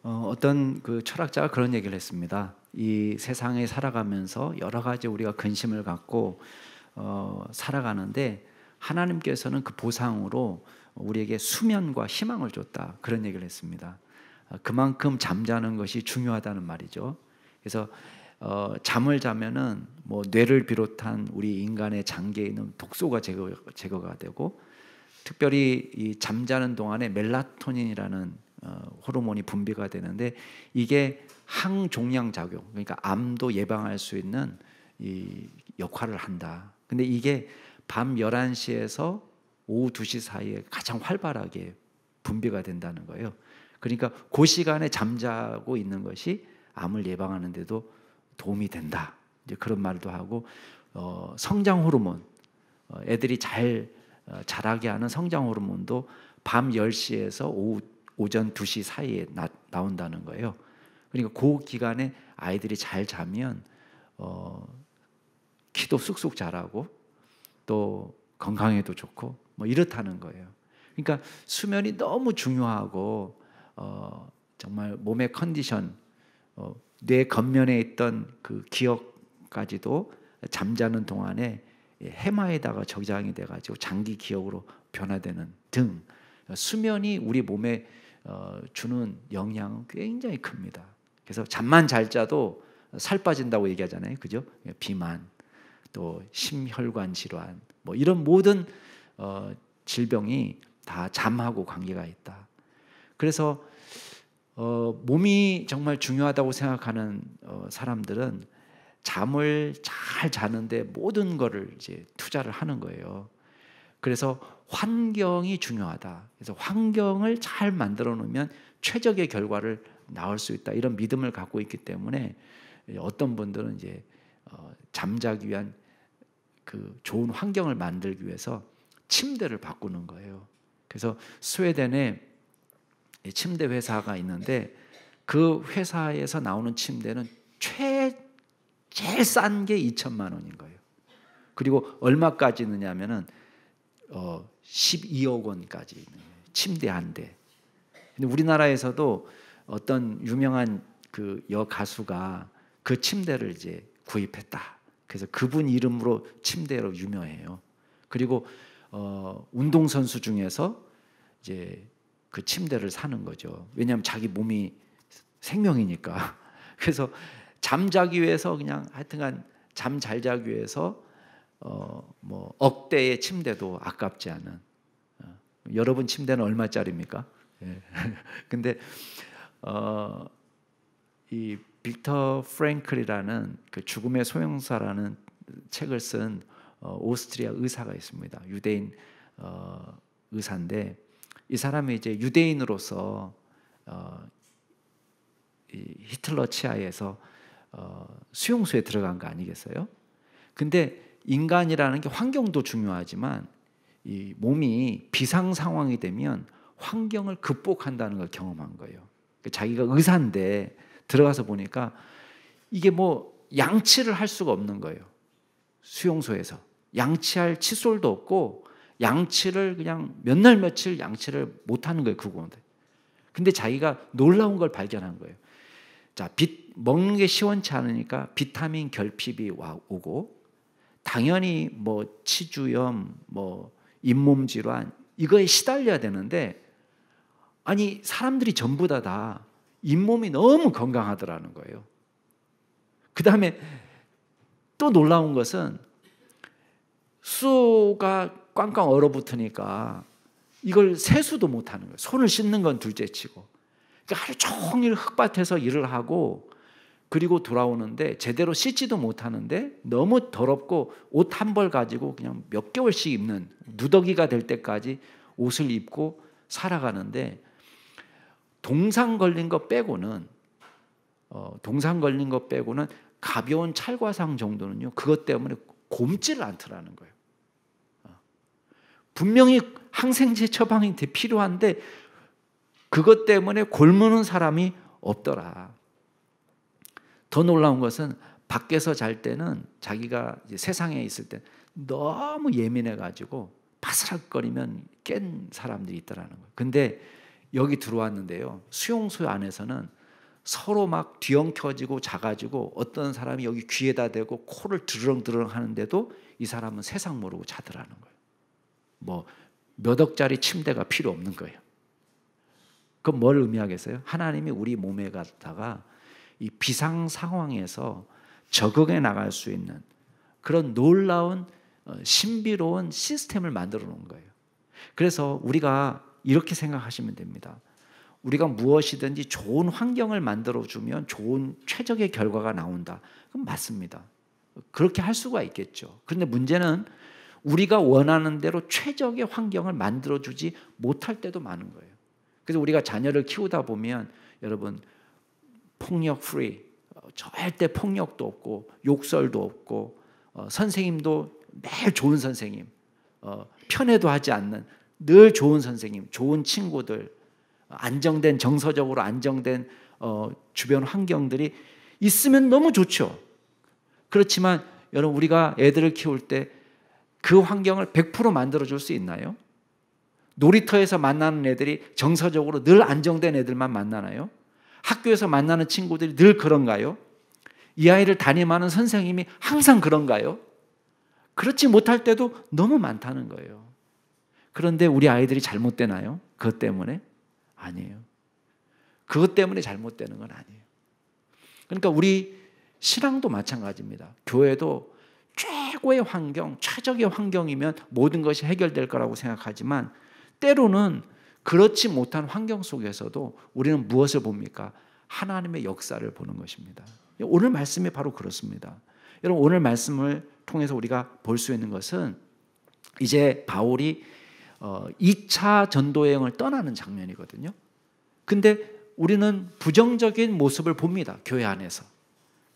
어떤 그 철학자가 그런 얘기를 했습니다. 이 세상에 살아가면서 여러 가지 우리가 근심을 갖고 살아가는데 하나님께서는 그 보상으로 우리에게 수면과 희망을 줬다, 그런 얘기를 했습니다. 그만큼 잠자는 것이 중요하다는 말이죠. 그래서 잠을 자면은 뭐 뇌를 비롯한 우리 인간의 장기에 있는 독소가 제거가 되고, 특별히 이 잠자는 동안에 멜라토닌이라는 호르몬이 분비가 되는데, 이게 항종양 작용, 그러니까 암도 예방할 수 있는 이 역할을 한다. 근데 이게 밤 11시에서 오후 2시 사이에 가장 활발하게 분비가 된다는 거예요. 그러니까 그 시간에 잠자고 있는 것이 암을 예방하는 데도 도움이 된다, 이제 그런 말도 하고, 성장 호르몬, 애들이 잘 자라게 하는 성장 호르몬도 밤 10시에서 오전 2시 사이에 나온다는 거예요. 그러니까 그 기간에 아이들이 잘 자면 키도 쑥쑥 자라고 또 건강에도 좋고 뭐 이렇다는 거예요. 그러니까 수면이 너무 중요하고 정말 몸의 컨디션, 뇌 겉면에 있던 그 기억까지도 잠자는 동안에 해마에다가 저장이 돼가지고 장기 기억으로 변화되는 등, 수면이 우리 몸에 주는 영향은 굉장히 큽니다. 그래서 잠만 잘 자도 살 빠진다고 얘기하잖아요, 그죠? 비만, 또 심혈관 질환, 뭐 이런 모든 질병이 다 잠하고 관계가 있다. 그래서 몸이 정말 중요하다고 생각하는 사람들은 잠을 잘 자는데 모든 거를 이제 투자를 하는 거예요. 그래서 환경이 중요하다. 그래서 환경을 잘 만들어 놓으면 최적의 결과를 낳을 수 있다, 이런 믿음을 갖고 있기 때문에 어떤 분들은 이제 잠자기 위한 그 좋은 환경을 만들기 위해서 침대를 바꾸는 거예요. 그래서 스웨덴에 침대 회사가 있는데, 그 회사에서 나오는 침대는 제일 싼 게 2천만 원인 거예요. 그리고 얼마까지 있느냐면은 12억 원까지 있는 거예요, 침대 한 대. 근데 우리나라에서도 어떤 유명한 그 여가수가 그 침대를 이제 구입했다. 그래서 그분 이름으로 침대로 유명해요. 그리고 운동선수 중에서 이제 그 침대를 사는 거죠. 왜냐하면 자기 몸이 생명이니까. 그래서 잠자기 위해서 그냥 하여튼간 잠 잘 자기 위해서 뭐 억대의 침대도 아깝지 않은. 여러분 침대는 얼마짜리입니까? 예. 근데 이 빅터 프랭클이라는 그 죽음의 소용사라는 책을 쓴 오스트리아 의사가 있습니다. 유대인 의사인데, 이 사람이 이제 유대인으로서 이 히틀러 치하에서 수용소에 들어간 거 아니겠어요? 근데 인간이라는 게 환경도 중요하지만 이 몸이 비상 상황이 되면 환경을 극복한다는 걸 경험한 거예요. 자기가 의사인데 들어가서 보니까 이게 뭐 양치를 할 수가 없는 거예요. 수용소에서 양치할 칫솔도 없고, 양치를 그냥 몇 날 며칠 양치를 못 하는 거예요, 그곳에. 근데 자기가 놀라운 걸 발견한 거예요. 자, 먹는 게 시원치 않으니까 비타민 결핍이 오고, 당연히 뭐 치주염, 뭐 잇몸 질환, 이거에 시달려야 되는데, 아니 사람들이 전부 다 잇몸이 너무 건강하더라는 거예요. 그 다음에 또 놀라운 것은 수도가 꽝꽝 얼어붙으니까 이걸 세수도 못하는 거예요. 손을 씻는 건 둘째치고. 그러니까 하루 종일 흙밭에서 일을 하고, 그리고 돌아오는데 제대로 씻지도 못하는데 너무 더럽고, 옷 한 벌 가지고 그냥 몇 개월씩 입는, 누더기가 될 때까지 옷을 입고 살아가는데, 동상 걸린 거 빼고는 가벼운 찰과상 정도는요, 그것 때문에 곪지를 않더라는 거예요. 분명히 항생제 처방이 필요한데 그것 때문에 곪는 사람이 없더라. 더 놀라운 것은 밖에서 잘 때는 자기가 이제 세상에 있을 때 너무 예민해가지고 바스락거리면 깬 사람들이 있더라는 거예요. 근데 여기 들어왔는데요. 수용소 안에서는 서로 막 뒤엉켜지고 작아지고 어떤 사람이 여기 귀에다 대고 코를 드르렁드르렁 하는데도 이 사람은 세상 모르고 자더라는 거예요. 뭐 몇 억짜리 침대가 필요 없는 거예요. 그건 뭘 의미하겠어요? 하나님이 우리 몸에 갖다가 이 비상 상황에서 적응해 나갈 수 있는 그런 놀라운 신비로운 시스템을 만들어 놓은 거예요. 그래서 우리가 이렇게 생각하시면 됩니다. 우리가 무엇이든지 좋은 환경을 만들어주면 좋은 최적의 결과가 나온다. 그건 맞습니다. 그렇게 할 수가 있겠죠. 그런데 문제는 우리가 원하는 대로 최적의 환경을 만들어주지 못할 때도 많은 거예요. 그래서 우리가 자녀를 키우다 보면 여러분 폭력 프리, 절대 폭력도 없고 욕설도 없고 선생님도 매일 좋은 선생님, 편애도 하지 않는 늘 좋은 선생님, 좋은 친구들, 안정된 정서적으로 안정된 주변 환경들이 있으면 너무 좋죠. 그렇지만 여러분 우리가 애들을 키울 때 그 환경을 100% 만들어줄 수 있나요? 놀이터에서 만나는 애들이 정서적으로 늘 안정된 애들만 만나나요? 학교에서 만나는 친구들이 늘 그런가요? 이 아이를 담임하는 선생님이 항상 그런가요? 그렇지 못할 때도 너무 많다는 거예요. 그런데 우리 아이들이 잘못되나요? 그것 때문에? 아니에요. 그것 때문에 잘못되는 건 아니에요. 그러니까 우리 신앙도 마찬가지입니다. 교회도 최고의 환경, 최적의 환경이면 모든 것이 해결될 거라고 생각하지만 때로는 그렇지 못한 환경 속에서도 우리는 무엇을 봅니까? 하나님의 역사를 보는 것입니다. 오늘 말씀이 바로 그렇습니다. 여러분 오늘 말씀을 통해서 우리가 볼 수 있는 것은 이제 바울이 2차 전도 여행을 떠나는 장면이거든요. 근데 우리는 부정적인 모습을 봅니다. 교회 안에서.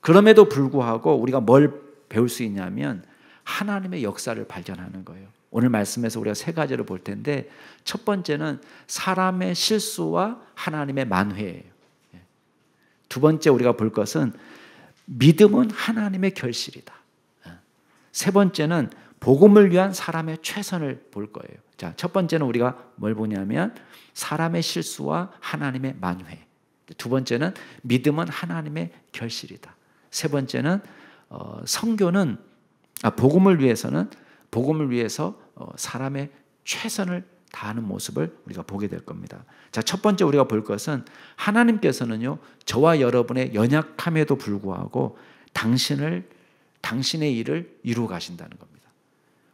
그럼에도 불구하고 우리가 뭘 배울 수 있냐면 하나님의 역사를 발견하는 거예요. 오늘 말씀에서 우리가 세 가지를 볼 텐데 첫 번째는 사람의 실수와 하나님의 만회예요. 두 번째 우리가 볼 것은 믿음은 하나님의 결실이다. 세 번째는 복음을 위한 사람의 최선을 볼 거예요. 자, 첫 번째는 우리가 뭘 보냐면 사람의 실수와 하나님의 만회. 두 번째는 믿음은 하나님의 결실이다. 세 번째는 선교는 복음을 위해서 사람의 최선을 다하는 모습을 우리가 보게 될 겁니다. 자, 첫 번째 우리가 볼 것은 하나님께서는요 저와 여러분의 연약함에도 불구하고 당신의 일을 이루어 가신다는 겁니다.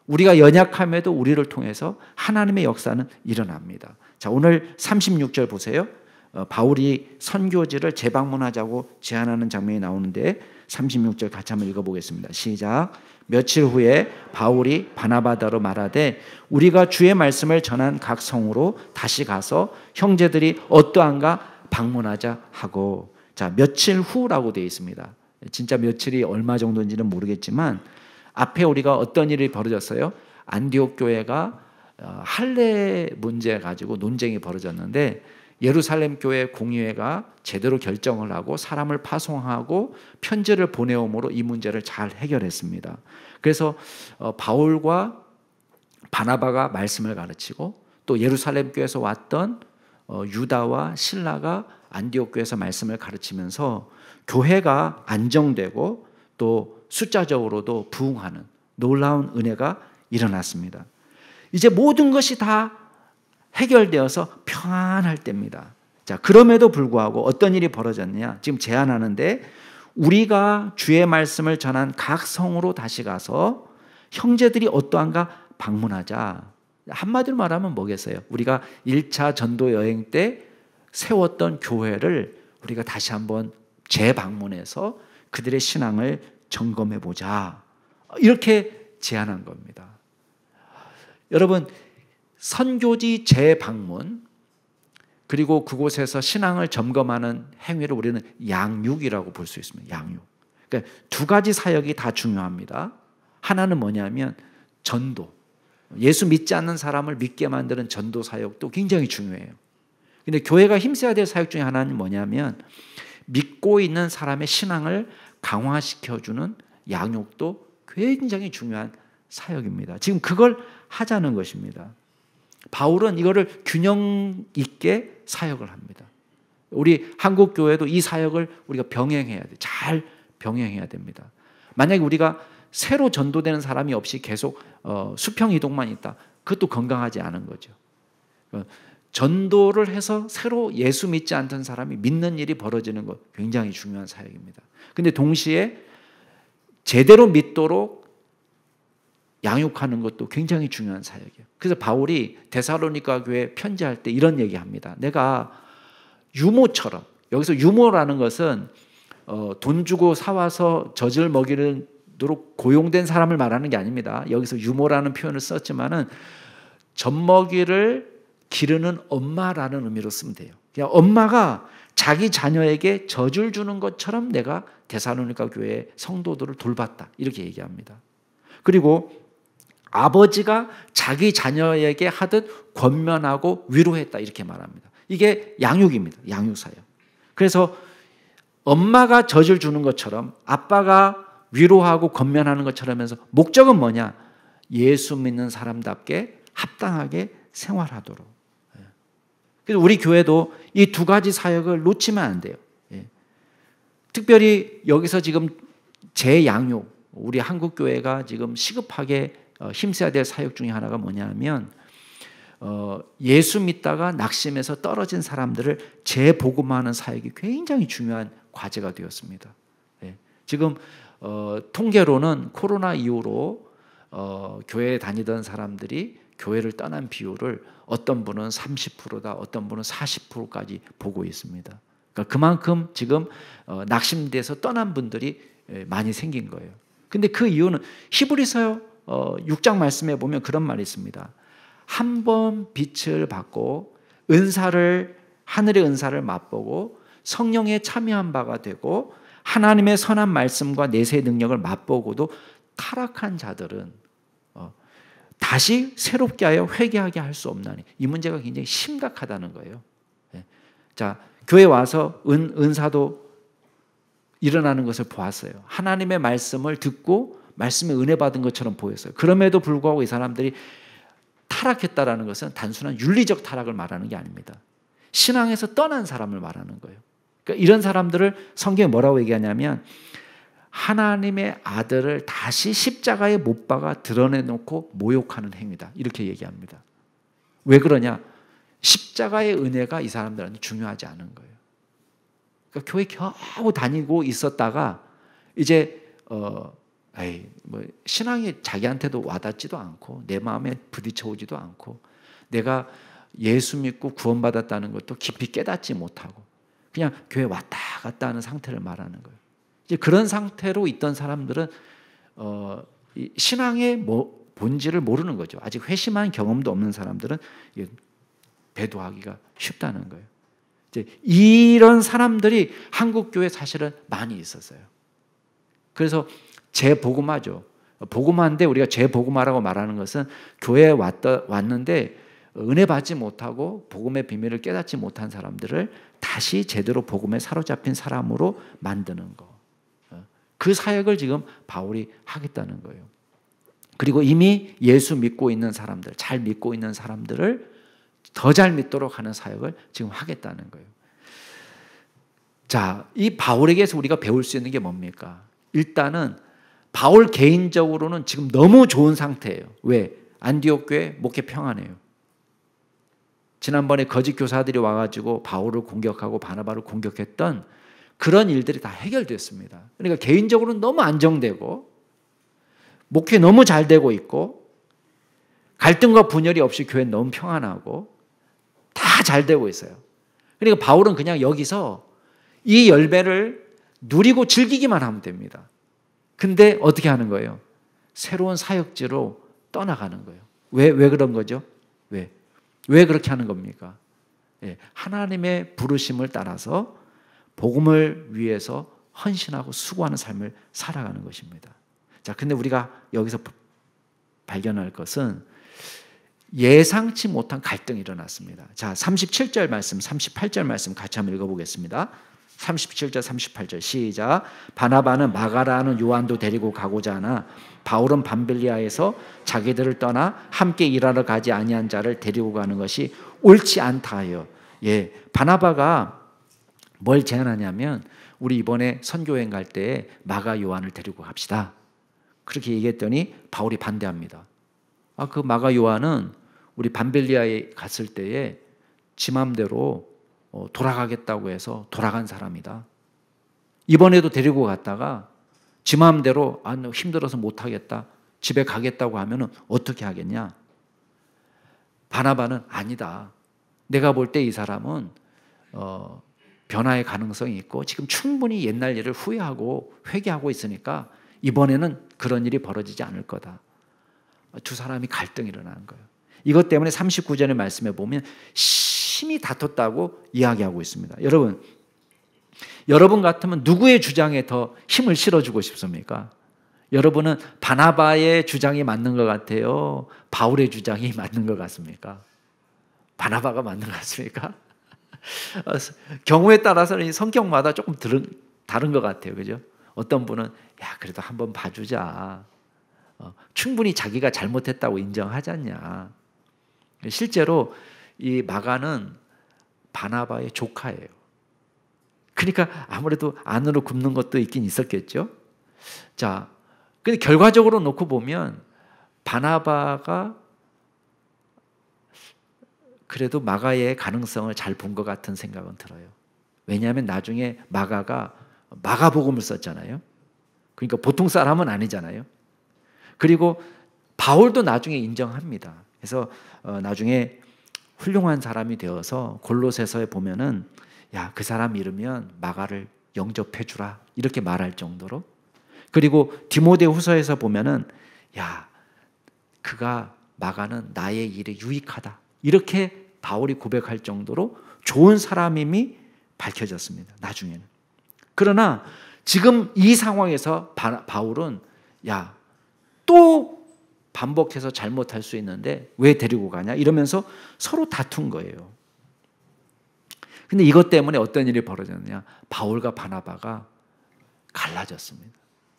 우리가 연약함에도 우리를 통해서 하나님의 역사는 일어납니다. 자, 오늘 36절 보세요. 바울이 선교지를 재방문하자고 제안하는 장면이 나오는데 36절 같이 한번 읽어보겠습니다. 시작. 며칠 후에 바울이 바나바더로 말하되 우리가 주의 말씀을 전한 각 성으로 다시 가서 형제들이 어떠한가 방문하자 하고. 자, 며칠 후라고 되어 있습니다. 진짜 며칠이 얼마 정도인지는 모르겠지만 앞에 우리가 어떤 일이 벌어졌어요? 안디옥 교회가 할례 문제 가지고 논쟁이 벌어졌는데 예루살렘 교회 공의회가 제대로 결정을 하고 사람을 파송하고 편지를 보내옴으로 이 문제를 잘 해결했습니다. 그래서 바울과 바나바가 말씀을 가르치고 또 예루살렘 교회에서 왔던 유다와 실라가 안디옥 교회에서 말씀을 가르치면서 교회가 안정되고 또 숫자적으로도 부흥하는 놀라운 은혜가 일어났습니다. 이제 모든 것이 다 해결되어서 평안할 때입니다. 자, 그럼에도 불구하고 어떤 일이 벌어졌느냐? 지금 제안하는데 우리가 주의 말씀을 전한 각 성으로 다시 가서 형제들이 어떠한가 방문하자. 한마디로 말하면 뭐겠어요? 우리가 1차 전도 여행 때 세웠던 교회를 우리가 다시 한번 재방문해서 그들의 신앙을 점검해 보자. 이렇게 제안한 겁니다. 여러분, 선교지 재방문 그리고 그곳에서 신앙을 점검하는 행위를 우리는 양육이라고 볼 수 있습니다. 양육. 그러니까 두 가지 사역이 다 중요합니다. 하나는 뭐냐면 전도. 예수 믿지 않는 사람을 믿게 만드는 전도 사역도 굉장히 중요해요. 근데 교회가 힘써야 될 사역 중에 하나는 뭐냐면 믿고 있는 사람의 신앙을 강화시켜주는 양육도 굉장히 중요한 사역입니다. 지금 그걸 하자는 것입니다. 바울은 이거를 균형 있게 사역을 합니다. 우리 한국 교회도 이 사역을 우리가 병행해야 돼. 잘 병행해야 됩니다. 만약에 우리가 새로 전도되는 사람이 없이 계속 수평 이동만 있다. 그것도 건강하지 않은 거죠. 전도를 해서 새로 예수 믿지 않던 사람이 믿는 일이 벌어지는 것 굉장히 중요한 사역입니다. 근데 동시에 제대로 믿도록 양육하는 것도 굉장히 중요한 사역이에요. 그래서 바울이 데살로니가 교회에 편지할 때 이런 얘기합니다. 내가 유모처럼, 여기서 유모라는 것은 돈 주고 사와서 젖을 먹이도록 고용된 사람을 말하는 게 아닙니다. 여기서 유모라는 표현을 썼지만은 젖먹이를 기르는 엄마라는 의미로 쓰면 돼요. 그냥 엄마가 자기 자녀에게 젖을 주는 것처럼 내가 데살로니가 교회의 성도들을 돌봤다. 이렇게 얘기합니다. 그리고 아버지가 자기 자녀에게 하듯 권면하고 위로했다. 이렇게 말합니다. 이게 양육입니다. 양육사역. 그래서 엄마가 젖을 주는 것처럼 아빠가 위로하고 권면하는 것처럼 해서 목적은 뭐냐? 예수 믿는 사람답게 합당하게 생활하도록. 그래서 우리 교회도 이 두 가지 사역을 놓치면 안 돼요. 특별히 여기서 지금 재양육, 우리 한국 교회가 지금 시급하게 힘써야 될 사역 중에 하나가 뭐냐면 예수 믿다가 낙심해서 떨어진 사람들을 재복음하는 사역이 굉장히 중요한 과제가 되었습니다. 지금 통계로는 코로나 이후로 교회에 다니던 사람들이 교회를 떠난 비율을 어떤 분은 30%다, 어떤 분은 40%까지 보고 있습니다. 그러니까 그만큼 지금 낙심돼서 떠난 분들이 많이 생긴 거예요. 근데 그 이유는 히브리서 6장 말씀에 보면 그런 말이 있습니다. 한 번 빛을 받고 하늘의 은사를 맛보고 성령에 참여한 바가 되고 하나님의 선한 말씀과 내세의 능력을 맛보고도 타락한 자들은 다시 새롭게 하여 회개하게 할 수 없나니. 이 문제가 굉장히 심각하다는 거예요. 자, 교회 와서 은사도 일어나는 것을 보았어요. 하나님의 말씀을 듣고 말씀에 은혜 받은 것처럼 보였어요. 그럼에도 불구하고 이 사람들이 타락했다라는 것은 단순한 윤리적 타락을 말하는 게 아닙니다. 신앙에서 떠난 사람을 말하는 거예요. 그러니까 이런 사람들을 성경에 뭐라고 얘기하냐면 하나님의 아들을 다시 십자가에 못 박아 드러내놓고 모욕하는 행위다. 이렇게 얘기합니다. 왜 그러냐? 십자가의 은혜가 이 사람들한테 중요하지 않은 거예요. 그러니까 교회 겨우 다니고 있었다가 이제 신앙이 자기한테도 와닿지도 않고 내 마음에 부딪혀오지도 않고 내가 예수 믿고 구원받았다는 것도 깊이 깨닫지 못하고 그냥 교회 왔다 갔다 하는 상태를 말하는 거예요. 이제 그런 상태로 있던 사람들은 신앙의 본질을 모르는 거죠. 아직 회심한 경험도 없는 사람들은 배도하기가 쉽다는 거예요. 이제 이런 사람들이 한국 교회에 사실은 많이 있었어요. 그래서 재복음하죠. 복음하는데 우리가 재복음하라고 말하는 것은 교회에 왔는데 은혜 받지 못하고 복음의 비밀을 깨닫지 못한 사람들을 다시 제대로 복음에 사로잡힌 사람으로 만드는 거. 그 사역을 지금 바울이 하겠다는 거예요. 그리고 이미 예수 믿고 있는 사람들, 잘 믿고 있는 사람들을 더 잘 믿도록 하는 사역을 지금 하겠다는 거예요. 자, 이 바울에게서 우리가 배울 수 있는 게 뭡니까? 일단은 바울 개인적으로는 지금 너무 좋은 상태예요. 왜? 안디옥 교회 목회 평안해요. 지난번에 거짓 교사들이 와가지고 바울을 공격하고 바나바를 공격했던 그런 일들이 다 해결됐습니다. 그러니까 개인적으로는 너무 안정되고 목회 너무 잘 되고 있고 갈등과 분열이 없이 교회는 너무 평안하고 다 잘 되고 있어요. 그러니까 바울은 그냥 여기서 이 열매를 누리고 즐기기만 하면 됩니다. 근데 어떻게 하는 거예요? 새로운 사역지로 떠나가는 거예요. 왜 그런 거죠? 왜 그렇게 하는 겁니까? 하나님의 부르심을 따라서 복음을 위해서 헌신하고 수고하는 삶을 살아가는 것입니다. 자, 근데 우리가 여기서 발견할 것은 예상치 못한 갈등이 일어났습니다. 자, 37절 말씀, 38절 말씀 같이 한번 읽어보겠습니다. 37절, 38절 시작. 바나바는 마가라는 요한도 데리고 가고자 하나 바울은 밤빌리아에서 자기들을 떠나 함께 일하러 가지 아니한 자를 데리고 가는 것이 옳지 않다 하여 예, 바나바가 뭘 제안하냐면 우리 이번에 선교여행 갈 때 마가 요한을 데리고 갑시다. 그렇게 얘기했더니 바울이 반대합니다. 그 마가 요한은 우리 밤벨리아에 갔을 때에 지 맘대로 돌아가겠다고 해서 돌아간 사람이다. 이번에도 데리고 갔다가 지 맘대로 힘들어서 못하겠다, 집에 가겠다고 하면 어떻게 하겠냐? 바나바는 아니다. 내가 볼 때 이 사람은 변화의 가능성이 있고 지금 충분히 옛날 일을 후회하고 회개하고 있으니까 이번에는 그런 일이 벌어지지 않을 거다. 두 사람이 갈등이 일어나는 거예요. 이것 때문에 39절의 말씀에 보면 심히 다퉜다고 이야기하고 있습니다. 여러분 같으면 누구의 주장에 더 힘을 실어주고 싶습니까? 여러분은 바나바의 주장이 맞는 것 같아요? 바울의 주장이 맞는 것 같습니까? 바나바가 맞는 것 같습니까? 경우에 따라서는 성격마다 조금 다른 것 같아요. 그죠? 어떤 분은 그래도 한번 봐주자. 충분히 자기가 잘못했다고 인정하지 않냐. 실제로 이 마가는 바나바의 조카예요. 그러니까 아무래도 안으로 굽는 것도 있긴 있었겠죠. 자, 근데 결과적으로 놓고 보면 바나바가 그래도 마가의 가능성을 잘 본 것 같은 생각은 들어요. 왜냐하면 나중에 마가가 마가복음을 썼잖아요. 그러니까 보통 사람은 아니잖아요. 그리고 바울도 나중에 인정합니다. 그래서 나중에 훌륭한 사람이 되어서 골로새서에 보면은 그 사람 잃으면 마가를 영접해 주라 이렇게 말할 정도로. 그리고 디모데후서에서 보면은 그가 마가는 나의 일에 유익하다 이렇게 바울이 고백할 정도로 좋은 사람임이 밝혀졌습니다. 나중에는. 그러나 지금 이 상황에서 바울은 또 반복해서 잘못할 수 있는데 왜 데리고 가냐 이러면서 서로 다툰 거예요. 근데 이것 때문에 어떤 일이 벌어졌느냐? 바울과 바나바가 갈라졌습니다.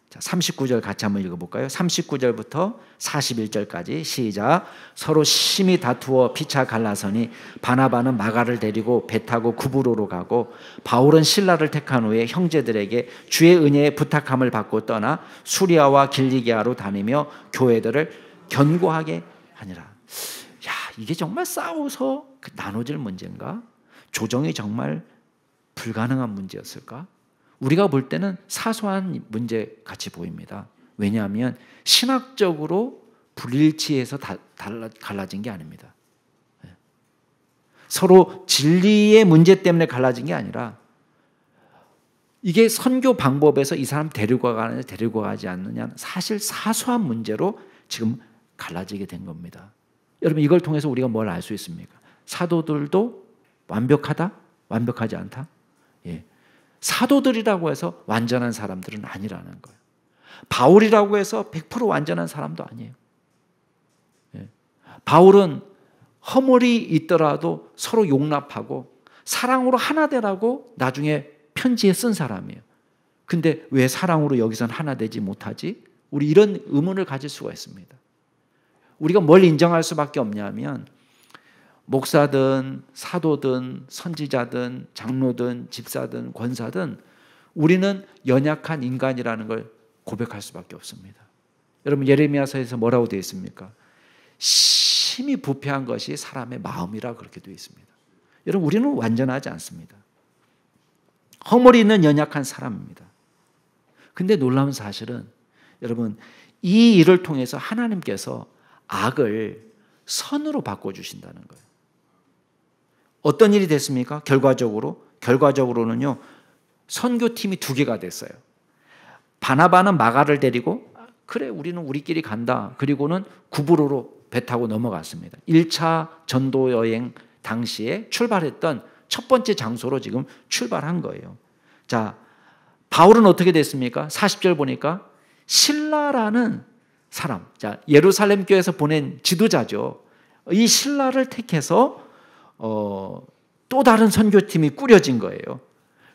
자, 39절 같이 한번 읽어볼까요? 39절부터 41절까지 시작. 서로 심히 다투어 피차 갈라서니 바나바는 마가를 데리고 배 타고 구브로로 가고 바울은 실라를 택한 후에 형제들에게 주의 은혜에 부탁함을 받고 떠나 수리아와 길리기아로 다니며 교회들을 견고하게 하니라. 이게 정말 싸워서 나눠질 문제인가? 조정이 정말 불가능한 문제였을까? 우리가 볼 때는 사소한 문제 같이 보입니다. 왜냐하면 신학적으로 불일치해서 갈라진 게 아닙니다. 서로 진리의 문제 때문에 갈라진 게 아니라 이게 선교 방법에서 이 사람 데리고 가느냐 데리고 가지 않느냐 사실 사소한 문제로 지금 갈라지게 된 겁니다. 여러분 이걸 통해서 우리가 뭘 알 수 있습니까? 사도들도 완벽하다? 완벽하지 않다? 사도들이라고 해서 완전한 사람들은 아니라는 거예요. 바울이라고 해서 100% 완전한 사람도 아니에요. 바울은 허물이 있더라도 서로 용납하고 사랑으로 하나 되라고 나중에 편지에 쓴 사람이에요. 근데 왜 사랑으로 여기선 하나 되지 못하지? 우리 이런 의문을 가질 수가 있습니다. 우리가 뭘 인정할 수밖에 없냐면 목사든 사도든 선지자든 장로든 집사든 권사든 우리는 연약한 인간이라는 걸 고백할 수밖에 없습니다. 여러분 예레미야서에서 뭐라고 되어 있습니까? 심히 부패한 것이 사람의 마음이라 그렇게 되어 있습니다. 여러분 우리는 완전하지 않습니다. 허물이 있는 연약한 사람입니다. 근데 놀라운 사실은 여러분 이 일을 통해서 하나님께서 악을 선으로 바꿔주신다는 거예요. 어떤 일이 됐습니까? 결과적으로는요 선교팀이 2개가 됐어요. 바나바는 마가를 데리고 그래 우리는 우리끼리 간다. 그리고는 구브로로 배 타고 넘어갔습니다. 1차 전도 여행 당시에 출발했던 첫 번째 장소로 지금 출발한 거예요. 자, 바울은 어떻게 됐습니까? 40절 보니까 실라라는 사람, 자 예루살렘 교회에서 보낸 지도자죠. 이 실라를 택해서 또 다른 선교팀이 꾸려진 거예요.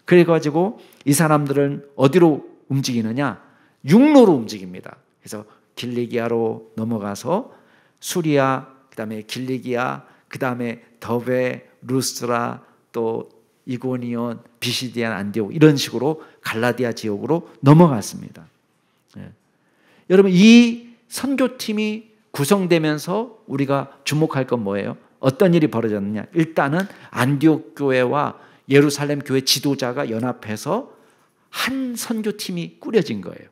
그래가지고 이 사람들은 어디로 움직이느냐? 육로로 움직입니다. 그래서 길리기아로 넘어가서 수리아, 그 다음에 길리기아, 그 다음에 더베, 루스라, 또 이고니온, 비시디안, 안디옥 이런 식으로 갈라디아 지역으로 넘어갔습니다. 여러분 이 선교팀이 구성되면서 우리가 주목할 건 뭐예요? 어떤 일이 벌어졌느냐? 일단은 안디옥 교회와 예루살렘 교회 지도자가 연합해서 한 선교팀이 꾸려진 거예요.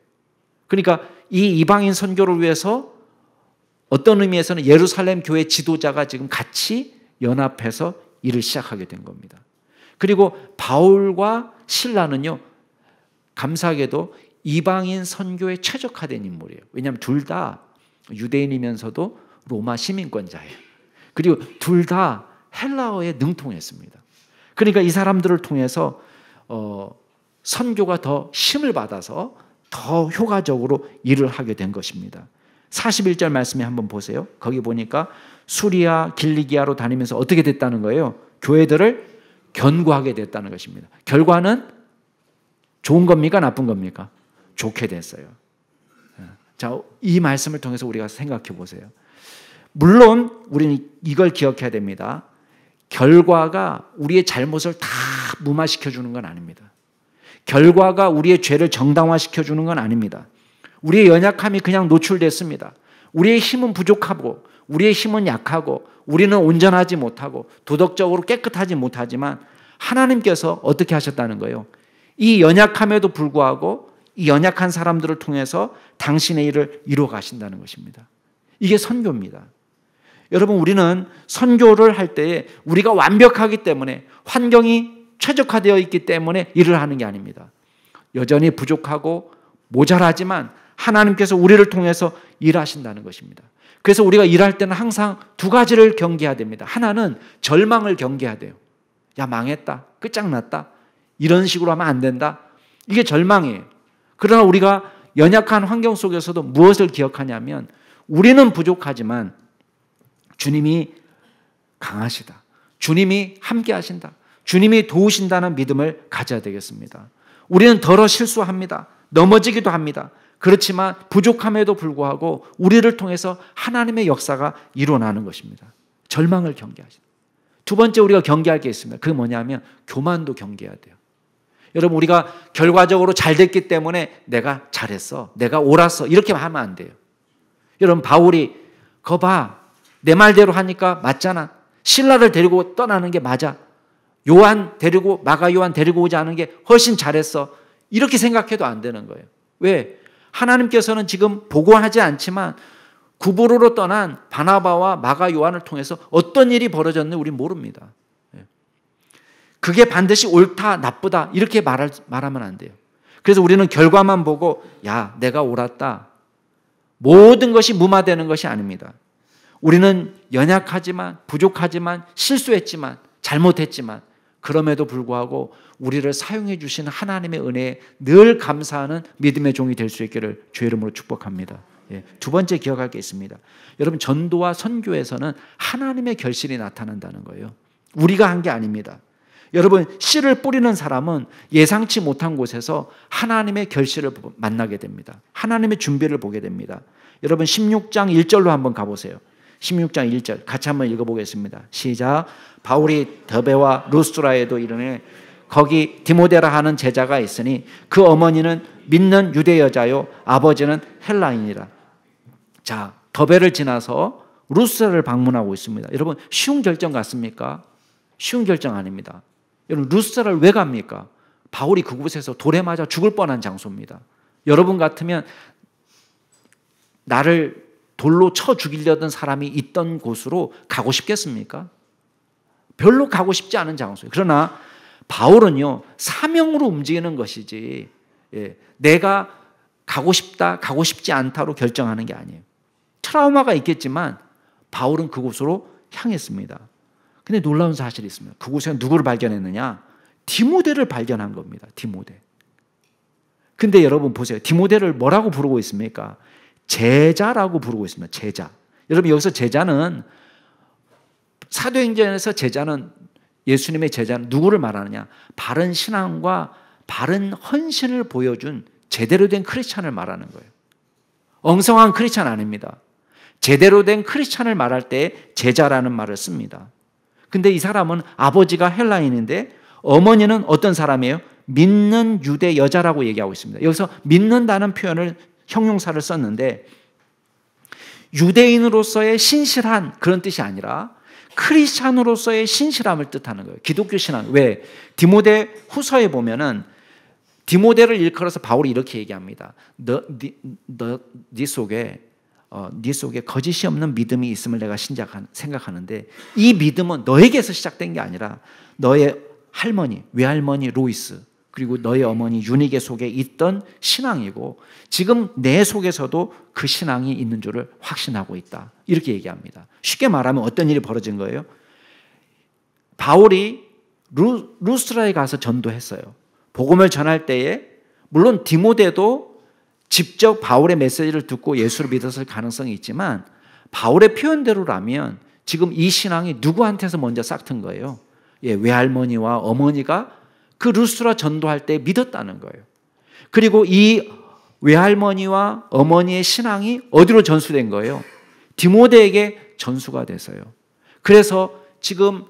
그러니까 이 이방인 선교를 위해서 어떤 의미에서는 예루살렘 교회 지도자가 지금 같이 연합해서 일을 시작하게 된 겁니다. 그리고 바울과 실라는요, 감사하게도 이방인 선교에 최적화된 인물이에요. 왜냐하면 둘 다 유대인이면서도 로마 시민권자예요. 그리고 둘 다 헬라어에 능통했습니다. 그러니까 이 사람들을 통해서 선교가 더 힘을 받아서 더 효과적으로 일을 하게 된 것입니다. 41절 말씀에 한번 보세요. 거기 보니까 수리아, 길리기아로 다니면서 어떻게 됐다는 거예요? 교회들을 견고하게 됐다는 것입니다. 결과는 좋은 겁니까? 나쁜 겁니까? 좋게 됐어요. 자, 이 말씀을 통해서 우리가 생각해 보세요. 물론 우리는 이걸 기억해야 됩니다. 결과가 우리의 잘못을 다 무마시켜 주는 건 아닙니다. 결과가 우리의 죄를 정당화시켜 주는 건 아닙니다. 우리의 연약함이 그냥 노출됐습니다. 우리의 힘은 부족하고 우리의 힘은 약하고 우리는 온전하지 못하고 도덕적으로 깨끗하지 못하지만 하나님께서 어떻게 하셨다는 거예요? 이 연약함에도 불구하고 이 연약한 사람들을 통해서 당신의 일을 이루어 가신다는 것입니다. 이게 선교입니다. 여러분 우리는 선교를 할 때에 우리가 완벽하기 때문에 환경이 최적화되어 있기 때문에 일을 하는 게 아닙니다. 여전히 부족하고 모자라지만 하나님께서 우리를 통해서 일하신다는 것입니다. 그래서 우리가 일할 때는 항상 두 가지를 경계해야 됩니다. 하나는 절망을 경계해야 돼요. 야, 망했다. 끝장났다. 이런 식으로 하면 안 된다. 이게 절망이에요. 그러나 우리가 연약한 환경 속에서도 무엇을 기억하냐면 우리는 부족하지만 주님이 강하시다. 주님이 함께 하신다. 주님이 도우신다는 믿음을 가져야 되겠습니다. 우리는 더러 실수합니다. 넘어지기도 합니다. 그렇지만 부족함에도 불구하고 우리를 통해서 하나님의 역사가 일어나는 것입니다. 절망을 경계하신다. 두 번째 우리가 경계할 게 있습니다. 그게 뭐냐면 교만도 경계해야 돼요. 여러분 우리가 결과적으로 잘 됐기 때문에 내가 잘했어. 내가 옳았어. 이렇게 하면 안 돼요. 여러분 바울이 거 봐. 내 말대로 하니까 맞잖아. 실라를 데리고 떠나는 게 맞아. 요한 데리고 마가 요한 데리고 오지 않은 게 훨씬 잘했어. 이렇게 생각해도 안 되는 거예요. 왜? 하나님께서는 지금 보고하지 않지만 구브로로 떠난 바나바와 마가 요한을 통해서 어떤 일이 벌어졌는지 우리는 모릅니다. 그게 반드시 옳다 나쁘다 이렇게 말하면 안 돼요. 그래서 우리는 결과만 보고 야 내가 옳았다. 모든 것이 무마되는 것이 아닙니다. 우리는 연약하지만 부족하지만 실수했지만 잘못했지만 그럼에도 불구하고 우리를 사용해 주시는 하나님의 은혜에 늘 감사하는 믿음의 종이 될 수 있기를 주의 이름으로 축복합니다. 두 번째 기억할 게 있습니다. 여러분 전도와 선교에서는 하나님의 결실이 나타난다는 거예요. 우리가 한 게 아닙니다. 여러분 씨를 뿌리는 사람은 예상치 못한 곳에서 하나님의 결실을 만나게 됩니다. 하나님의 준비를 보게 됩니다. 여러분 16장 1절로 한번 가보세요. 16장 1절 같이 한번 읽어보겠습니다. 시작. 바울이 더베와 루스드라에도 이르니 거기 디모데라 하는 제자가 있으니 그 어머니는 믿는 유대 여자요 아버지는 헬라인이라. 자, 더베를 지나서 루스드라를 방문하고 있습니다. 여러분 쉬운 결정 같습니까? 쉬운 결정 아닙니다. 여러분 루스드라를 왜 갑니까? 바울이 그곳에서 돌에 맞아 죽을 뻔한 장소입니다. 여러분 같으면 나를 돌로 쳐 죽이려던 사람이 있던 곳으로 가고 싶겠습니까? 별로 가고 싶지 않은 장소예요. 그러나 바울은요 사명으로 움직이는 것이지 내가 가고 싶다 가고 싶지 않다로 결정하는 게 아니에요. 트라우마가 있겠지만 바울은 그곳으로 향했습니다. 근데 놀라운 사실이 있습니다. 그곳에 누구를 발견했느냐? 디모데를 발견한 겁니다. 디모데. 근데 여러분 보세요. 디모데를 뭐라고 부르고 있습니까? 제자라고 부르고 있습니다. 제자. 여러분 여기서 제자는 사도행전에서 제자는 예수님의 제자는 누구를 말하느냐? 바른 신앙과 바른 헌신을 보여준 제대로 된 크리스찬을 말하는 거예요. 엉성한 크리스찬 아닙니다. 제대로 된 크리스찬을 말할 때 제자라는 말을 씁니다. 근데 이 사람은 아버지가 헬라인인데 어머니는 어떤 사람이에요? 믿는 유대 여자라고 얘기하고 있습니다. 여기서 믿는다는 표현을 형용사를 썼는데 유대인으로서의 신실한 그런 뜻이 아니라 크리스찬으로서의 신실함을 뜻하는 거예요. 기독교 신앙. 왜? 디모데 후서에 보면은 디모데를 일컬어서 바울이 이렇게 얘기합니다. 네 속에 거짓이 없는 믿음이 있음을 내가 생각하는데 이 믿음은 너에게서 시작된 게 아니라 너의 할머니, 외할머니 로이스 그리고 너의 어머니 유니게 속에 있던 신앙이고 지금 내 속에서도 그 신앙이 있는 줄을 확신하고 있다. 이렇게 얘기합니다. 쉽게 말하면 어떤 일이 벌어진 거예요? 바울이 루스트라에 가서 전도했어요. 복음을 전할 때에 물론 디모데도 직접 바울의 메시지를 듣고 예수를 믿었을 가능성이 있지만 바울의 표현대로라면 지금 이 신앙이 누구한테서 먼저 싹튼 거예요? 외할머니와 어머니가 그 루스트라 전도할 때 믿었다는 거예요. 그리고 이 외할머니와 어머니의 신앙이 어디로 전수된 거예요? 디모데에게 전수가 돼서요. 그래서 지금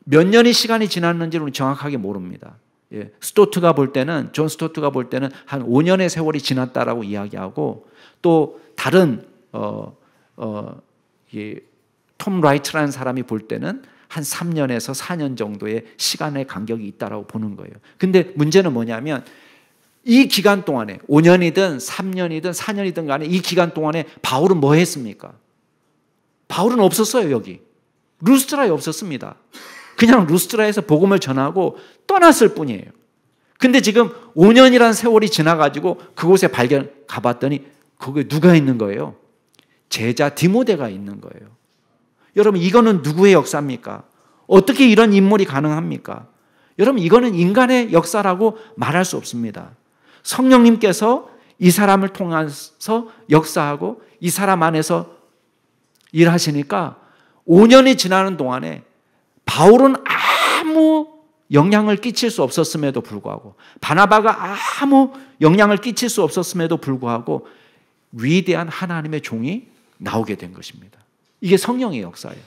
몇 년의 시간이 지났는지는 우리 정확하게 모릅니다. 스토트가 볼 때는 존 스토트가 볼 때는 한 5년의 세월이 지났다라고 이야기하고 또 다른 톰 라이트라는 사람이 볼 때는 한 3년에서 4년 정도의 시간의 간격이 있다라고 보는 거예요. 근데 문제는 뭐냐면 이 기간 동안에 5년이든 3년이든 4년이든 간에 이 기간 동안에 바울은 뭐 했습니까? 바울은 없었어요. 여기 루스트라에 없었습니다. 그냥 루스트라에서 복음을 전하고 떠났을 뿐이에요. 근데 지금 5년이라는 세월이 지나가지고 그곳에 가봤더니 거기에 누가 있는 거예요? 제자 디모데가 있는 거예요. 여러분 이거는 누구의 역사입니까? 어떻게 이런 인물이 가능합니까? 여러분 이거는 인간의 역사라고 말할 수 없습니다. 성령님께서 이 사람을 통해서 역사하고 이 사람 안에서 일하시니까 5년이 지나는 동안에 바울은 아무 영향을 끼칠 수 없었음에도 불구하고 바나바가 아무 영향을 끼칠 수 없었음에도 불구하고 위대한 하나님의 종이 나오게 된 것입니다. 이게 성령의 역사예요.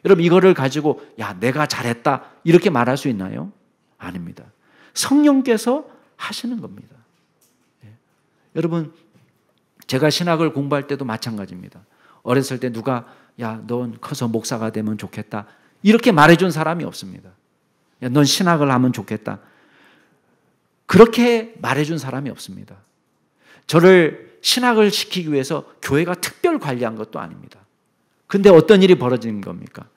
여러분 이거를 가지고 야 내가 잘했다 이렇게 말할 수 있나요? 아닙니다. 성령께서 하시는 겁니다. 여러분 제가 신학을 공부할 때도 마찬가지입니다. 어렸을 때 누가 야 넌 커서 목사가 되면 좋겠다 이렇게 말해준 사람이 없습니다. 야, 넌 신학을 하면 좋겠다. 그렇게 말해준 사람이 없습니다. 저를 신학을 시키기 위해서 교회가 특별 관리한 것도 아닙니다. 근데 어떤 일이 벌어지는 겁니까?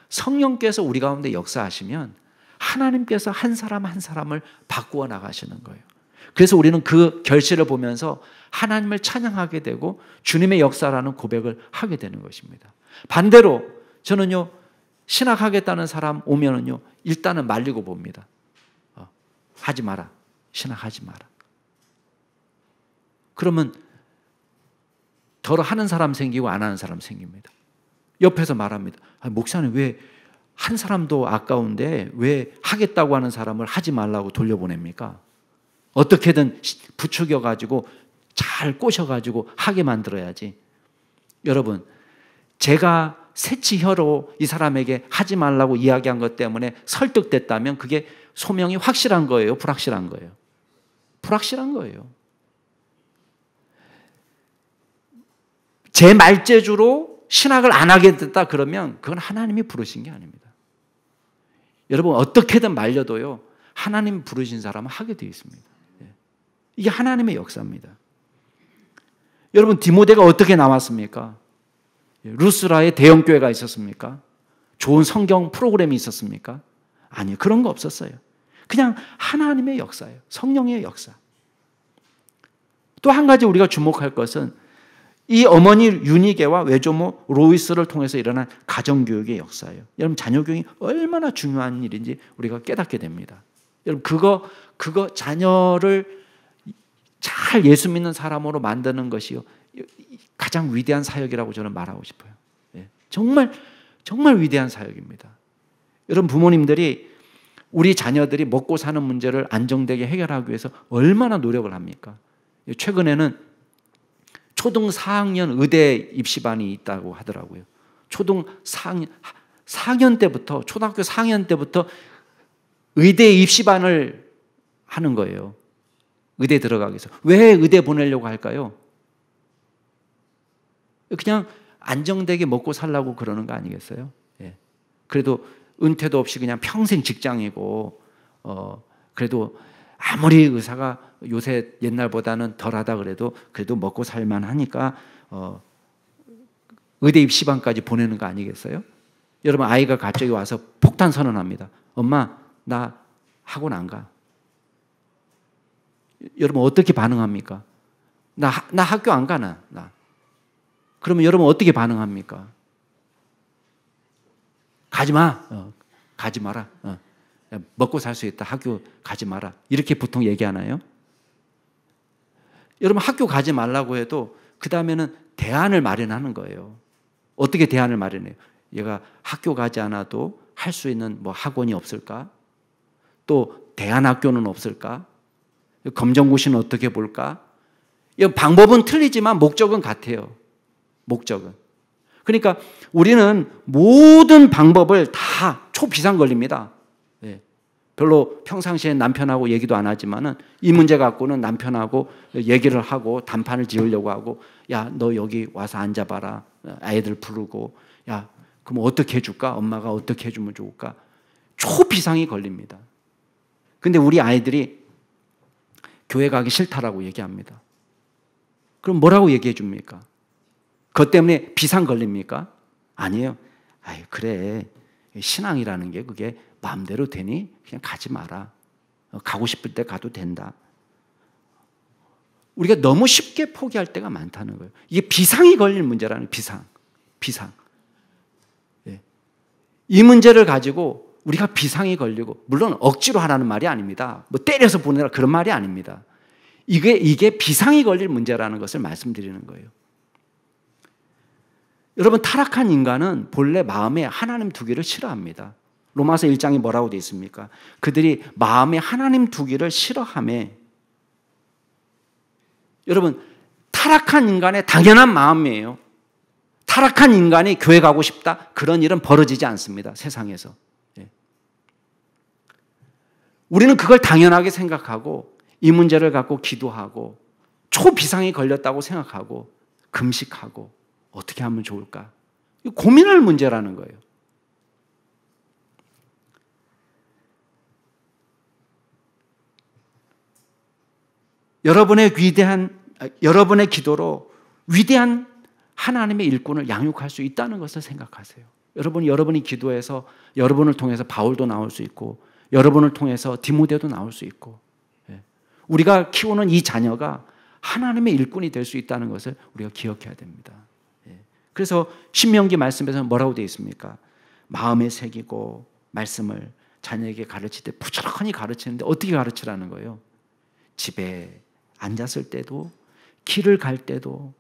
성령께서 우리 가운데 역사하시면 하나님께서 한 사람 한 사람을 바꾸어 나가시는 거예요. 그래서 우리는 그 결실을 보면서 하나님을 찬양하게 되고 주님의 역사라는 고백을 하게 되는 것입니다. 반대로 저는요 신학하겠다는 사람 오면은요 일단은 말리고 봅니다. 하지 마라. 신학하지 마라. 그러면 덜어 하는 사람 생기고 안 하는 사람 생깁니다. 옆에서 말합니다. 목사님 왜 한 사람도 아까운데 왜 하겠다고 하는 사람을 하지 말라고 돌려보냅니까? 어떻게든 부추겨가지고 잘 꼬셔가지고 하게 만들어야지. 여러분 제가 새치혀로 이 사람에게 하지 말라고 이야기한 것 때문에 설득됐다면 그게 소명이 확실한 거예요? 불확실한 거예요? 불확실한 거예요. 제 말재주로 신학을 안 하게 됐다 그러면 그건 하나님이 부르신 게 아닙니다. 여러분 어떻게든 말려도요 하나님 부르신 사람은 하게 되어 있습니다. 이게 하나님의 역사입니다. 여러분 디모데가 어떻게 나왔습니까? 루스라에 대형교회가 있었습니까? 좋은 성경 프로그램이 있었습니까? 아니요. 그런 거 없었어요. 그냥 하나님의 역사예요. 성령의 역사. 또 한 가지 우리가 주목할 것은 이 어머니 유니게와 외조모 로이스를 통해서 일어난 가정교육의 역사예요. 여러분 자녀교육이 얼마나 중요한 일인지 우리가 깨닫게 됩니다. 여러분 그거 자녀를 잘 예수 믿는 사람으로 만드는 것이요 가장 위대한 사역이라고 저는 말하고 싶어요. 정말 위대한 사역입니다. 여러분 부모님들이 우리 자녀들이 먹고 사는 문제를 안정되게 해결하기 위해서 얼마나 노력을 합니까? 최근에는 초등 4학년 의대 입시반이 있다고 하더라고요. 초등 4학년 4학년 때부터, 초등학교 4학년 때부터 의대 입시반을 하는 거예요. 의대 들어가기 위해서. 왜 의대 보내려고 할까요? 그냥 안정되게 먹고 살라고 그러는 거 아니겠어요? 예. 그래도 은퇴도 없이 그냥 평생 직장이고, 그래도 아무리 의사가 요새 옛날보다는 덜하다 그래도 먹고 살만 하니까, 의대 입시반까지 보내는 거 아니겠어요? 여러분, 아이가 갑자기 와서 폭탄 선언합니다. 엄마, 나 학원 안 가. 여러분, 어떻게 반응합니까? 나 학교 안 가나? 나. 그러면 여러분 어떻게 반응합니까? 가지 마. 가지 마라. 먹고 살 수 있다. 학교 가지 마라. 이렇게 보통 얘기하나요? 여러분, 학교 가지 말라고 해도 그 다음에는 대안을 마련하는 거예요. 어떻게 대안을 마련해요? 얘가 학교 가지 않아도 할 수 있는 뭐 학원이 없을까? 또 대안학교는 없을까? 검정고시는 어떻게 볼까? 방법은 틀리지만 목적은 같아요. 목적은. 그러니까 우리는 모든 방법을 다 초비상 걸립니다. 예. 별로 평상시에 남편하고 얘기도 안 하지만은 이 문제 갖고는 남편하고 얘기를 하고 단판을 지으려고 하고, 야, 너 여기 와서 앉아봐라. 아이들 부르고, 야, 그럼 어떻게 해줄까? 엄마가 어떻게 해주면 좋을까? 초비상이 걸립니다. 근데 우리 아이들이 교회 가기 싫다라고 얘기합니다. 그럼 뭐라고 얘기해 줍니까? 그것 때문에 비상 걸립니까? 아니에요. 아이, 그래. 신앙이라는 게 그게 마음대로 되니? 그냥 가지 마라. 가고 싶을 때 가도 된다. 우리가 너무 쉽게 포기할 때가 많다는 거예요. 이게 비상이 걸릴 문제라는 거예요. 비상. 예. 이 문제를 가지고 우리가 비상이 걸리고, 물론 억지로 하라는 말이 아닙니다. 뭐 때려서 보내라 그런 말이 아닙니다. 이게 비상이 걸릴 문제라는 것을 말씀드리는 거예요. 여러분, 타락한 인간은 본래 마음에 하나님 두기를 싫어합니다. 로마서 1장에 뭐라고 되어 있습니까? 그들이 마음에 하나님 두기를 싫어하며, 여러분, 타락한 인간의 당연한 마음이에요. 타락한 인간이 교회 가고 싶다? 그런 일은 벌어지지 않습니다. 세상에서. 예. 우리는 그걸 당연하게 생각하고 이 문제를 갖고 기도하고 초비상이 걸렸다고 생각하고 금식하고 어떻게 하면 좋을까? 고민할 문제라는 거예요. 여러분의 기도로 위대한 하나님의 일꾼을 양육할 수 있다는 것을 생각하세요. 여러분이 기도해서 여러분을 통해서 바울도 나올 수 있고, 여러분을 통해서 디모데도 나올 수 있고, 우리가 키우는 이 자녀가 하나님의 일꾼이 될 수 있다는 것을 우리가 기억해야 됩니다. 그래서 신명기 말씀에서 뭐라고 되어 있습니까? 마음에 새기고 말씀을 자녀에게 가르칠 때 부지런히 가르치는데 어떻게 가르치라는 거예요? 집에 앉았을 때도, 길을 갈 때도,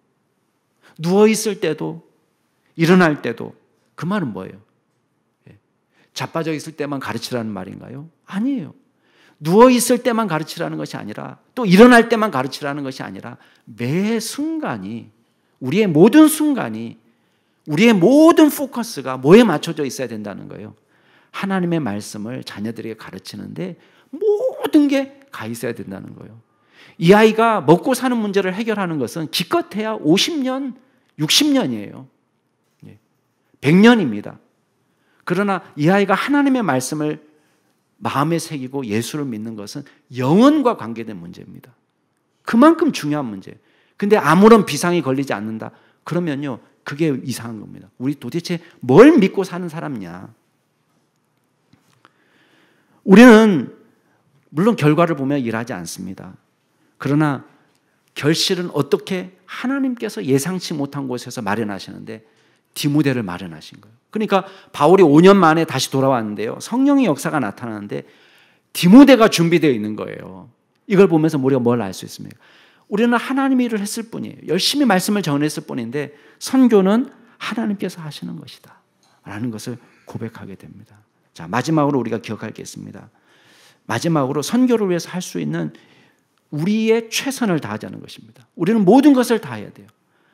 누워있을 때도, 일어날 때도. 그 말은 뭐예요? 자빠져 있을 때만 가르치라는 말인가요? 아니에요. 누워있을 때만 가르치라는 것이 아니라, 또 일어날 때만 가르치라는 것이 아니라, 매 순간이, 우리의 모든 순간이, 우리의 모든 포커스가 뭐에 맞춰져 있어야 된다는 거예요. 하나님의 말씀을 자녀들에게 가르치는데 모든 게 가 있어야 된다는 거예요. 이 아이가 먹고 사는 문제를 해결하는 것은 기껏해야 50년, 60년이에요. 100년입니다. 그러나 이 아이가 하나님의 말씀을 마음에 새기고 예수를 믿는 것은 영혼과 관계된 문제입니다. 그만큼 중요한 문제예요. 근데 아무런 비상이 걸리지 않는다. 그러면요, 그게 이상한 겁니다. 우리 도대체 뭘 믿고 사는 사람이냐? 우리는 물론 결과를 보며 일하지 않습니다. 그러나 결실은 어떻게 하나님께서 예상치 못한 곳에서 마련하시는데 디모데를 마련하신 거예요. 그러니까 바울이 5년 만에 다시 돌아왔는데요, 성령의 역사가 나타나는데 디모데가 준비되어 있는 거예요. 이걸 보면서 우리가 뭘 알 수 있습니까? 우리는 하나님의 일을 했을 뿐이에요. 열심히 말씀을 전했을 뿐인데 선교는 하나님께서 하시는 것이다 라는 것을 고백하게 됩니다. 자, 마지막으로 우리가 기억할 게 있습니다. 마지막으로 선교를 위해서 할 수 있는 우리의 최선을 다하자는 것입니다. 우리는 모든 것을 다해야 돼요.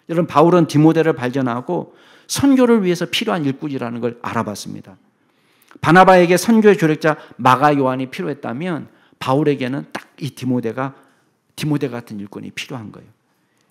여러분, 바울은 디모데를 발견하고 선교를 위해서 필요한 일꾼이라는 걸 알아봤습니다. 바나바에게 선교의 조력자 마가 요한이 필요했다면 바울에게는 딱 이 디모데 같은 일꾼이 필요한 거예요.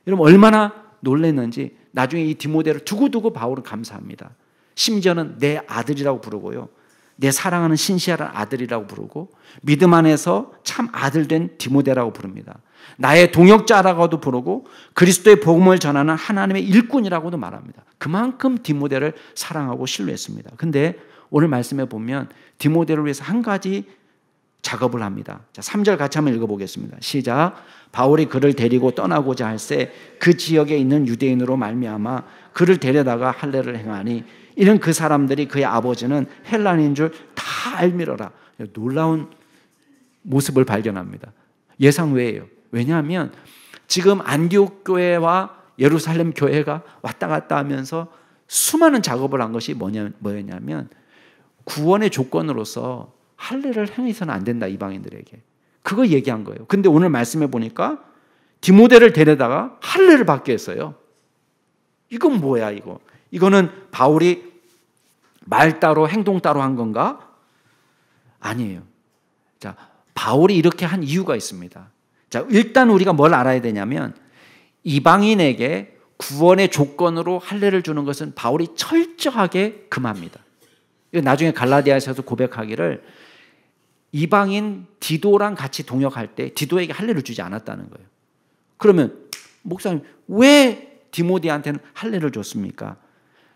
여러분, 얼마나 놀랐는지 나중에 이 디모데를 두고두고 바울은 감사합니다. 심지어는 내 아들이라고 부르고요, 내 사랑하는 신실한 아들이라고 부르고 믿음 안에서 참 아들된 디모데라고 부릅니다. 나의 동역자라고도 부르고 그리스도의 복음을 전하는 하나님의 일꾼이라고도 말합니다. 그만큼 디모데를 사랑하고 신뢰했습니다. 근데 오늘 말씀에 보면 디모데를 위해서 한 가지 작업을 합니다. 자, 3절 같이 한번 읽어보겠습니다. 시작. 바울이 그를 데리고 떠나고자 할새 그 지역에 있는 유대인으로 말미암아 그를 데려다가 할례를 행하니 이는 그 사람들이 그의 아버지는 헬라인인 줄 다 알미러라. 놀라운 모습을 발견합니다. 예상 외예요. 왜냐하면 지금 안디옥 교회와 예루살렘 교회가 왔다 갔다 하면서 수많은 작업을 한 것이 뭐였냐면 구원의 조건으로서 할례를 행해서는 안 된다, 이방인들에게. 그거 얘기한 거예요. 근데 오늘 말씀해 보니까 디모데를 데려다가 할례를 받게 했어요. 이건 뭐야, 이거? 이거는 바울이 말 따로 행동 따로 한 건가? 아니에요. 자, 바울이 이렇게 한 이유가 있습니다. 자, 일단 우리가 뭘 알아야 되냐면 이방인에게 구원의 조건으로 할례를 주는 것은 바울이 철저하게 금합니다. 나중에 갈라디아에서도 고백하기를 이방인 디도랑 같이 동역할 때 디도에게 할례를 주지 않았다는 거예요. 그러면 목사님, 왜 디모데한테는 할례를 줬습니까?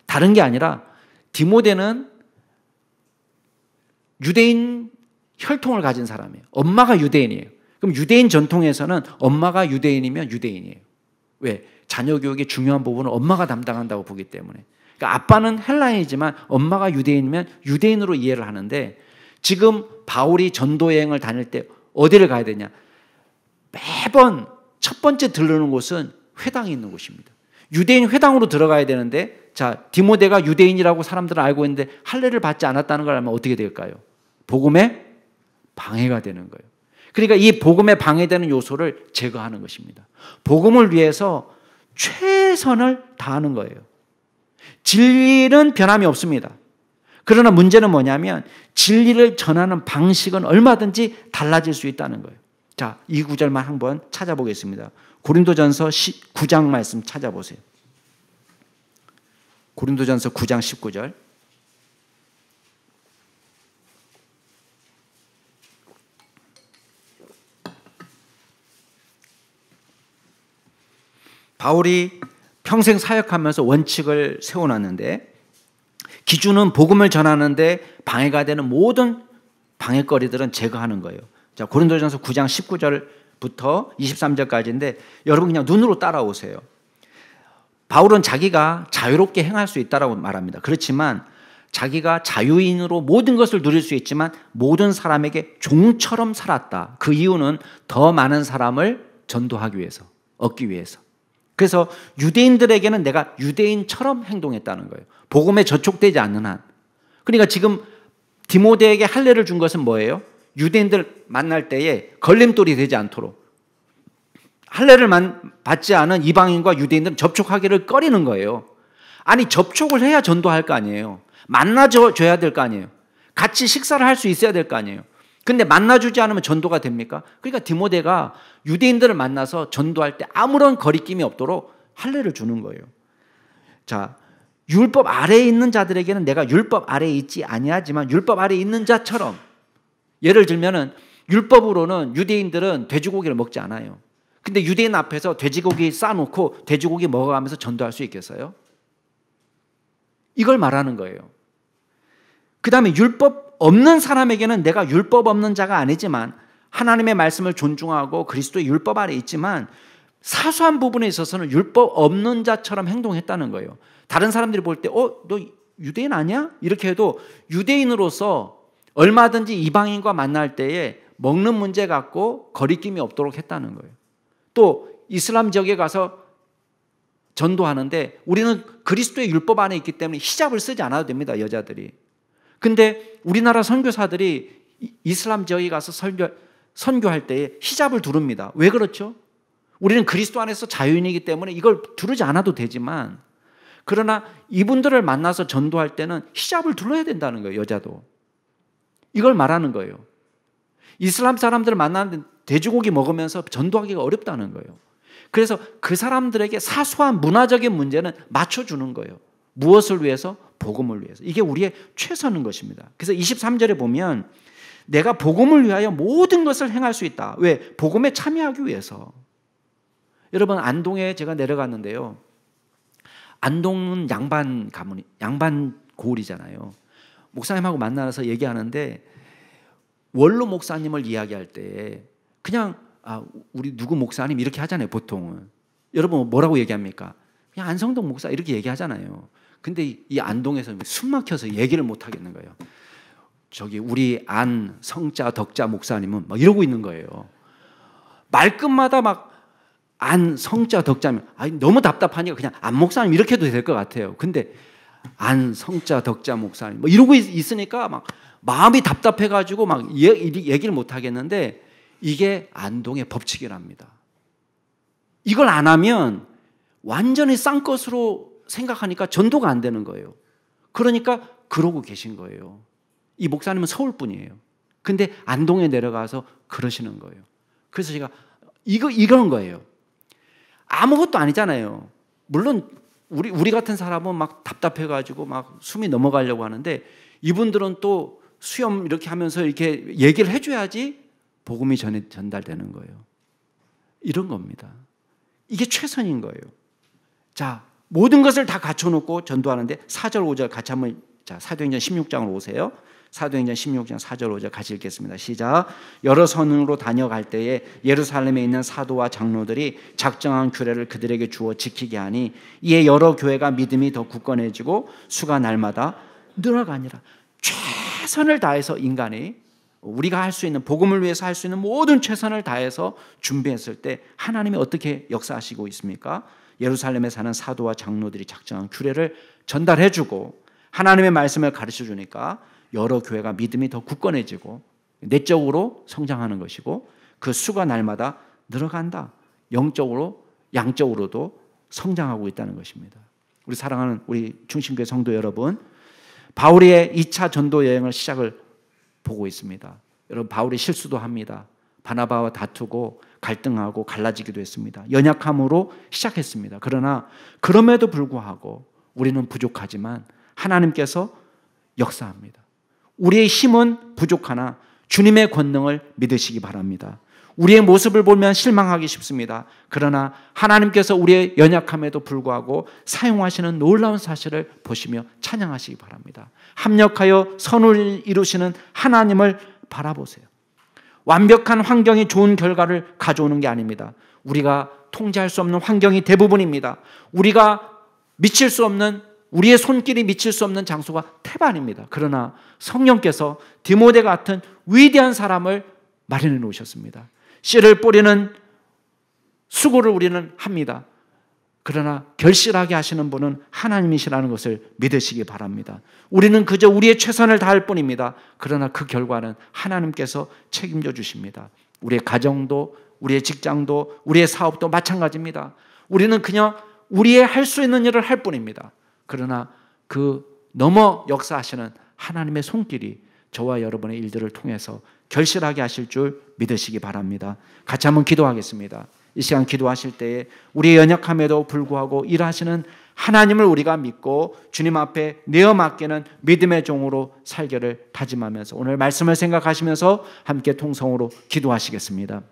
다른 게 아니라 디모데는 유대인 혈통을 가진 사람이에요. 엄마가 유대인이에요. 그럼 유대인 전통에서는 엄마가 유대인이면 유대인이에요. 왜? 자녀 교육의 중요한 부분을 엄마가 담당한다고 보기 때문에. 그러니까 아빠는 헬라인이지만 엄마가 유대인이면 유대인으로 이해를 하는데, 지금 바울이 전도 여행을 다닐 때 어디를 가야 되냐? 매번 첫 번째 들르는 곳은 회당이 있는 곳입니다. 유대인 회당으로 들어가야 되는데, 자, 디모데가 유대인이라고 사람들은 알고 있는데 할례를 받지 않았다는 걸 알면 어떻게 될까요? 복음에 방해가 되는 거예요. 그러니까 이 복음에 방해되는 요소를 제거하는 것입니다. 복음을 위해서 최선을 다하는 거예요. 진리는 변함이 없습니다. 그러나 문제는 뭐냐면 진리를 전하는 방식은 얼마든지 달라질 수 있다는 거예요. 자, 이 구절만 한번 찾아보겠습니다. 고린도전서 9장 말씀 찾아보세요. 고린도전서 9장 19절. 바울이 평생 사역하면서 원칙을 세워놨는데, 기준은 복음을 전하는데 방해가 되는 모든 방해거리들은 제거하는 거예요. 자, 고린도전서 9장 19절부터 23절까지인데 여러분 그냥 눈으로 따라오세요. 바울은 자기가 자유롭게 행할 수 있다고 말합니다. 그렇지만 자기가 자유인으로 모든 것을 누릴 수 있지만 모든 사람에게 종처럼 살았다. 그 이유는 더 많은 사람을 전도하기 위해서, 얻기 위해서. 그래서 유대인들에게는 내가 유대인처럼 행동했다는 거예요. 복음에 저촉되지 않는 한. 그러니까 지금 디모데에게 할례를 준 것은 뭐예요? 유대인들 만날 때에 걸림돌이 되지 않도록, 할례를 받지 않은 이방인과 유대인들은 접촉하기를 꺼리는 거예요. 아니, 접촉을 해야 전도할 거 아니에요. 만나줘야 될 거 아니에요. 같이 식사를 할 수 있어야 될 거 아니에요. 근데 만나주지 않으면 전도가 됩니까? 그러니까 디모데가 유대인들을 만나서 전도할 때 아무런 거리낌이 없도록 할례를 주는 거예요. 자, 율법 아래에 있는 자들에게는 내가 율법 아래에 있지 아니하지만 율법 아래에 있는 자처럼, 예를 들면은 율법으로는 유대인들은 돼지고기를 먹지 않아요. 근데 유대인 앞에서 돼지고기 싸놓고 돼지고기 먹어가면서 전도할 수 있겠어요? 이걸 말하는 거예요. 그 다음에 율법 없는 사람에게는 내가 율법 없는 자가 아니지만 하나님의 말씀을 존중하고 그리스도의 율법 아래 있지만 사소한 부분에 있어서는 율법 없는 자처럼 행동했다는 거예요. 다른 사람들이 볼 때 너 유대인 아니야? 이렇게 해도 유대인으로서 얼마든지 이방인과 만날 때에 먹는 문제 갖고 거리낌이 없도록 했다는 거예요. 또 이슬람 지역에 가서 전도하는데 우리는 그리스도의 율법 안에 있기 때문에 히잡을 쓰지 않아도 됩니다, 여자들이. 근데 우리나라 선교사들이 이슬람 지역에 가서 선교할 때에 히잡을 두릅니다. 왜 그렇죠? 우리는 그리스도 안에서 자유인이기 때문에 이걸 두르지 않아도 되지만, 그러나 이분들을 만나서 전도할 때는 히잡을 둘러야 된다는 거예요. 여자도. 이걸 말하는 거예요. 이슬람 사람들을 만나는데 돼지고기 먹으면서 전도하기가 어렵다는 거예요. 그래서 그 사람들에게 사소한 문화적인 문제는 맞춰주는 거예요. 무엇을 위해서? 복음을 위해서. 이게 우리의 최선인 것입니다. 그래서 23절에 보면 내가 복음을 위하여 모든 것을 행할 수 있다. 왜? 복음에 참여하기 위해서. 여러분, 안동에 제가 내려갔는데요. 안동은 양반 가문, 양반 고을이잖아요. 목사님하고 만나서 얘기하는데 원로 목사님을 이야기할 때 그냥 우리 누구 목사님 이렇게 하잖아요. 보통은. 여러분 뭐라고 얘기합니까? 그냥 안성동 목사 이렇게 얘기하잖아요. 근데 이 안동에서 숨 막혀서 얘기를 못 하겠는 거예요. 저기 우리 안 성자 덕자 목사님은 막 이러고 있는 거예요. 말끝마다 막 안 성자 덕자면 너무 답답하니까 그냥 안 목사님 이렇게 해도 될 것 같아요. 근데 안 성자 덕자 목사님 뭐 이러고 있으니까 막 마음이 답답해가지고 막 얘기를 못 하겠는데, 이게 안동의 법칙이랍니다. 이걸 안 하면 완전히 싼 것으로 생각하니까 전도가 안 되는 거예요. 그러니까 그러고 계신 거예요. 이 목사님은 서울 분이에요. 근데 안동에 내려가서 그러시는 거예요. 그래서 제가 이런 거예요. 아무것도 아니잖아요. 물론 우리 같은 사람은 막 답답해가지고 막 숨이 넘어가려고 하는데, 이분들은 또 수염 이렇게 하면서 이렇게 얘기를 해줘야지 복음이 전달되는 거예요. 이런 겁니다. 이게 최선인 거예요. 자, 모든 것을 다 갖춰놓고 전도하는데 4절 5절 같이 한번, 자, 사도행전 16장으로 오세요. 사도행전 16장 4절 5절 같이 읽겠습니다. 시작. 여러 선으로 다녀갈 때에 예루살렘에 있는 사도와 장로들이 작정한 규례를 그들에게 주어 지키게 하니 이에 여러 교회가 믿음이 더 굳건해지고 수가 날마다 늘어가니라. 최선을 다해서 인간이 우리가 할 수 있는, 복음을 위해서 할 수 있는 모든 최선을 다해서 준비했을 때 하나님이 어떻게 역사하시고 있습니까? 예루살렘에 사는 사도와 장로들이 작정한 규례를 전달해주고 하나님의 말씀을 가르쳐주니까 여러 교회가 믿음이 더 굳건해지고 내적으로 성장하는 것이고 그 수가 날마다 늘어간다. 영적으로 양적으로도 성장하고 있다는 것입니다. 우리 사랑하는 우리 중심교회 성도 여러분, 바울의 2차 전도 여행을 시작을 보고 있습니다. 여러분, 바울이 실수도 합니다. 바나바와 다투고 갈등하고 갈라지기도 했습니다. 연약함으로 시작했습니다. 그러나 그럼에도 불구하고 우리는 부족하지만 하나님께서 역사합니다. 우리의 힘은 부족하나 주님의 권능을 믿으시기 바랍니다. 우리의 모습을 보면 실망하기 쉽습니다. 그러나 하나님께서 우리의 연약함에도 불구하고 사용하시는 놀라운 사실을 보시며 찬양하시기 바랍니다. 합력하여 선을 이루시는 하나님을 바라보세요. 완벽한 환경이 좋은 결과를 가져오는 게 아닙니다. 우리가 통제할 수 없는 환경이 대부분입니다. 우리가 미칠 수 없는, 우리의 손길이 미칠 수 없는 장소가 태반입니다. 그러나 성령께서 디모데 같은 위대한 사람을 마련해 놓으셨습니다. 씨를 뿌리는 수고를 우리는 합니다. 그러나 결실하게 하시는 분은 하나님이시라는 것을 믿으시기 바랍니다. 우리는 그저 우리의 최선을 다할 뿐입니다. 그러나 그 결과는 하나님께서 책임져 주십니다. 우리의 가정도, 우리의 직장도, 우리의 사업도 마찬가지입니다. 우리는 그냥 우리의 할 수 있는 일을 할 뿐입니다. 그러나 그 넘어 역사하시는 하나님의 손길이 저와 여러분의 일들을 통해서 결실하게 하실 줄 믿으시기 바랍니다. 같이 한번 기도하겠습니다. 이 시간 기도하실 때에 우리의 연약함에도 불구하고 일하시는 하나님을 우리가 믿고 주님 앞에 내어 맡기는 믿음의 종으로 살기를 다짐하면서 오늘 말씀을 생각하시면서 함께 통성으로 기도하시겠습니다.